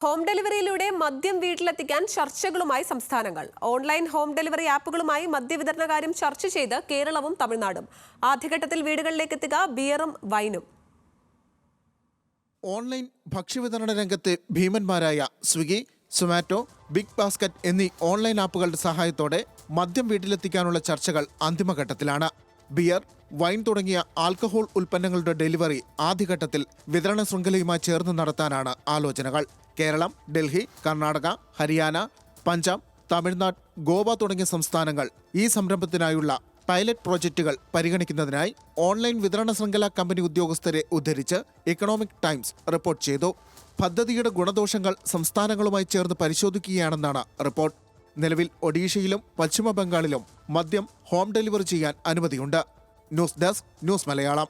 Home ഡെലിവറിയിലൂടെ മദ്യം വീട്ടിലെത്തിക്കാൻ ചർച്ചകളുമായി സംസ്ഥാനങ്ങൾ. Online home delivery ആപ്പുകളുമായി മദ്യവിതരണ കാര്യം ചർച്ച ചെയ്ത് കേരളവും തമിഴ്നാടും. ആദ്യഘട്ടത്തിൽ വീടുകളിലേക്ക് എത്തുക ബിയറും വൈനും. ഓൺലൈൻ ഭക്ഷ്യവിതരണ രംഗത്തെ ഭീമന്മാരായ സ്വിഗ്ഗി, സൊമാറ്റോ, ബിഗ് ബാസ്ക്കറ്റ് എന്നീ ഓൺലൈൻ ആപ്പുകളുടെ സഹായത്തോടെ മദ്യം വീട്ടിലെത്തിക്കാനുള്ള ചർച്ചകൾ അന്തിമഘട്ടത്തിലാണ്. ബിയർ, വൈൻ തുടങ്ങിയ ആൽക്കഹോൾ ഉൽപ്പന്നങ്ങളുടെ ഡെലിവറി ആദ്യഘട്ടത്തിൽ വിതരണ ശൃംഖലയുമായി ചേർന്ന് നടത്താനാണ് ആലോചനകൾ. കേരളം, ഡൽഹി, കർണാടക, ഹരിയാന, പഞ്ചാബ്, തമിഴ്നാട്, ഗോവ തുടങ്ങിയ സംസ്ഥാനങ്ങൾ ഈ സംരംഭത്തിനായുള്ള പൈലറ്റ് പ്രോജക്റ്റുകൾ പരിഗണിക്കുന്നതിനായി ഓൺലൈൻ വിതരണ ശൃംഖല കമ്പനി ഉദ്യോഗസ്ഥരെ ഉദ്ധരിച്ച് ഇക്കണോമിക് ടൈംസ് റിപ്പോർട്ട് ചെയ്തു. പദ്ധതിയുടെ ഗുണദോഷങ്ങൾ സംസ്ഥാനങ്ങളുമായി ചേർന്ന് പരിശോധിക്കുകയാണെന്നാണ് റിപ്പോർട്ട്. നിലവിൽ ഒഡീഷയിലും പശ്ചിമ ബംഗാളിലും മദ്യം ഹോം ഡെലിവറി ചെയ്യാൻ അനുമതിയുണ്ട്. News desk, news Malayalam.